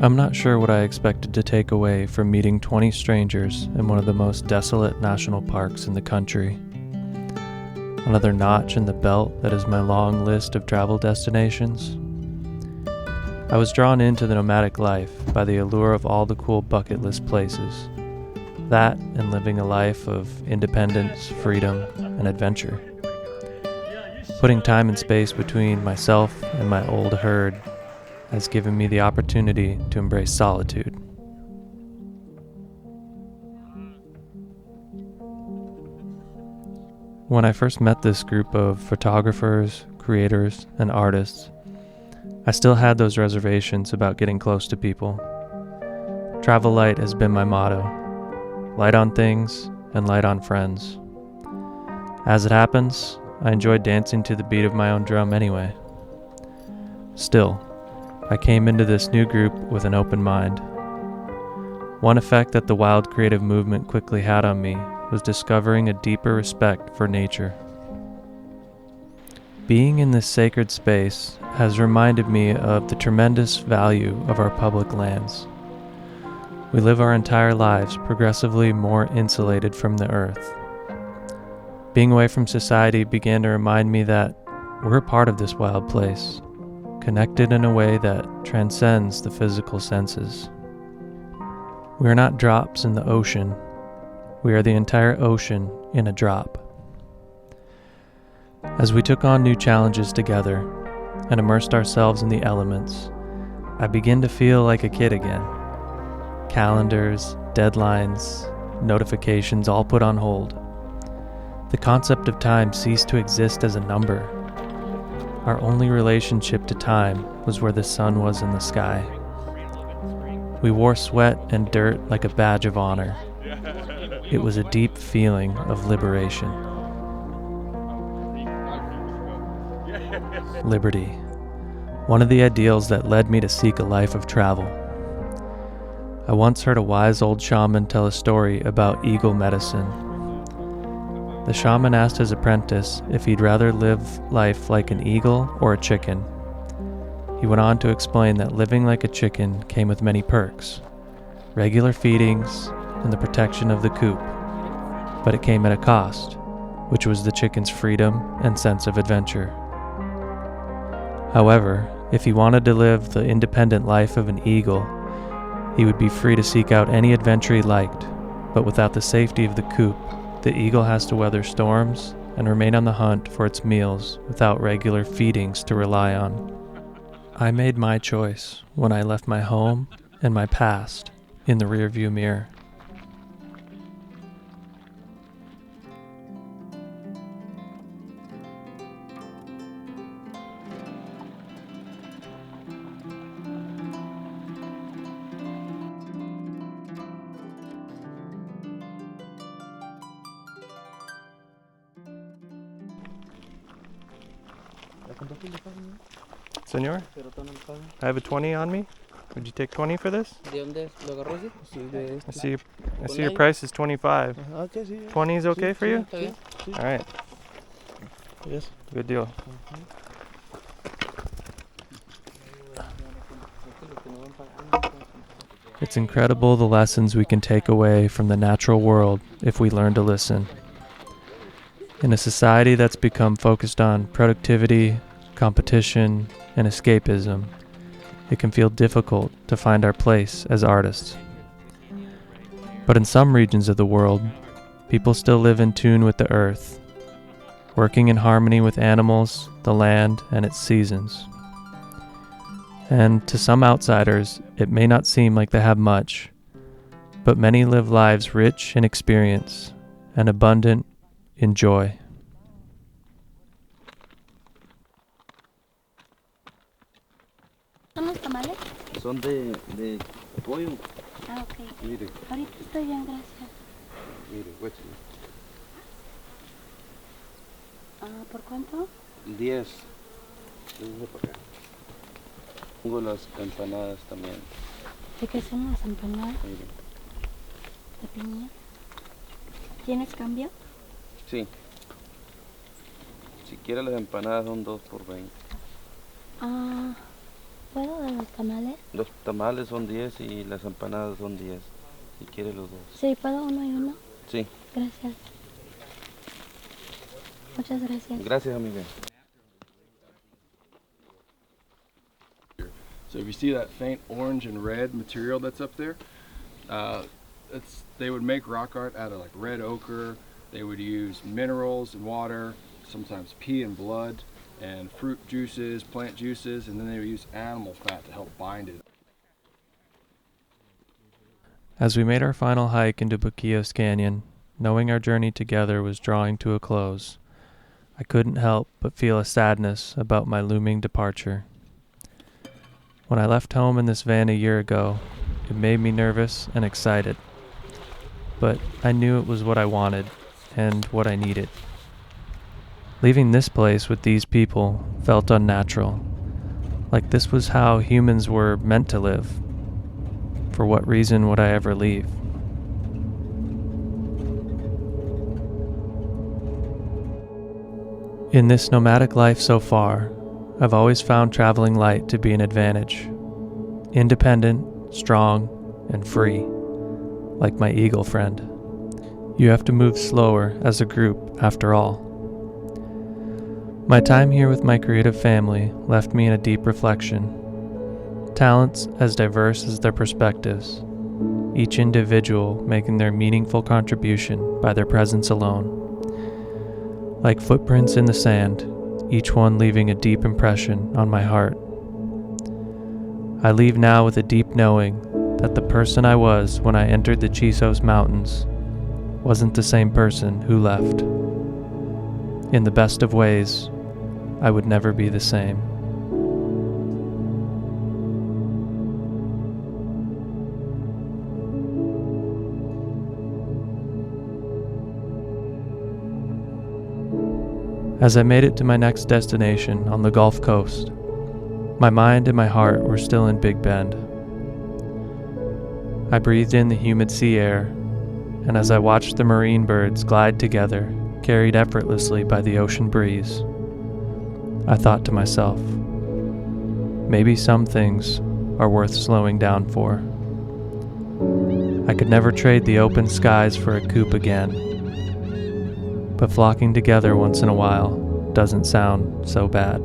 I'm not sure what I expected to take away from meeting 20 strangers in one of the most desolate national parks in the country. Another notch in the belt that is my long list of travel destinations. I was drawn into the nomadic life by the allure of all the cool bucket list places. That and living a life of independence, freedom, and adventure. Putting time and space between myself and my old herd has given me the opportunity to embrace solitude. When I first met this group of photographers, creators, and artists, I still had those reservations about getting close to people. Travel light has been my motto. Light on things and light on friends. As it happens, I enjoy dancing to the beat of my own drum anyway. Still, I came into this new group with an open mind. One effect that the wild creative movement quickly had on me was discovering a deeper respect for nature. Being in this sacred space has reminded me of the tremendous value of our public lands. We live our entire lives progressively more insulated from the earth. Being away from society began to remind me that we're a part of this wild place, connected in a way that transcends the physical senses. We are not drops in the ocean. We are the entire ocean in a drop. As we took on new challenges together and immersed ourselves in the elements, I began to feel like a kid again. Calendars, deadlines, notifications all put on hold. The concept of time ceased to exist as a number. Our only relationship to time was where the sun was in the sky. We wore sweat and dirt like a badge of honor. It was a deep feeling of liberation. Liberty, one of the ideals that led me to seek a life of travel. I once heard a wise old shaman tell a story about eagle medicine. The shaman asked his apprentice if he'd rather live life like an eagle or a chicken. He went on to explain that living like a chicken came with many perks, regular feedings, and the protection of the coop, but it came at a cost, which was the chicken's freedom and sense of adventure. However, if he wanted to live the independent life of an eagle, he would be free to seek out any adventure he liked, but without the safety of the coop, the eagle has to weather storms and remain on the hunt for its meals without regular feedings to rely on. I made my choice when I left my home and my past in the rearview mirror. Senor, I have a 20 on me. Would you take 20 for this? I see your price is 25. 20 is okay for you? All right. Yes. Good deal. It's incredible the lessons we can take away from the natural world if we learn to listen. In a society that's become focused on productivity, competition, and escapism, it can feel difficult to find our place as artists. But in some regions of the world, people still live in tune with the earth, working in harmony with animals, the land, and its seasons. And to some outsiders, it may not seem like they have much, but many live lives rich in experience and abundant in joy. ¿Son los tamales? Son de pollo. Ah, ok. Mire, Ahorita estoy bien, gracias. mire, guáchale. Ah, ¿por cuánto? 10. Déjame para acá. Tengo las empanadas también. ¿De qué son las empanadas? Mire. ¿De piña? ¿Tienes cambio? Sí. Si quiere las empanadas son 2 por 20. Ah, ¿Puedo de los tamales? Los tamales son 10 y las empanadas son 10. Si quiere los dos. Sí, ¿puedo uno y uno? Sí. Gracias. Muchas gracias. Gracias, amiga. So if you see that faint orange and red material that's up there, they would make rock art out of like red ochre. They would use minerals and water, sometimes pee and blood, and fruit juices, plant juices, and then they would use animal fat to help bind it. As we made our final hike into Buquillos Canyon, knowing our journey together was drawing to a close, I couldn't help but feel a sadness about my looming departure. When I left home in this van a year ago, it made me nervous and excited, but I knew it was what I wanted and what I needed. Leaving this place with these people felt unnatural, like this was how humans were meant to live. For what reason would I ever leave? In this nomadic life so far, I've always found traveling light to be an advantage. Independent, strong, and free, like my eagle friend. You have to move slower as a group, after all. My time here with my creative family left me in a deep reflection. Talents as diverse as their perspectives, each individual making their meaningful contribution by their presence alone. Like footprints in the sand, each one leaving a deep impression on my heart. I leave now with a deep knowing that the person I was when I entered the Chisos Mountains wasn't the same person who left. In the best of ways, I would never be the same. As I made it to my next destination on the Gulf Coast, my mind and my heart were still in Big Bend. I breathed in the humid sea air, and as I watched the marine birds glide together, carried effortlessly by the ocean breeze, I thought to myself, maybe some things are worth slowing down for. I could never trade the open skies for a coop again, but flocking together once in a while doesn't sound so bad.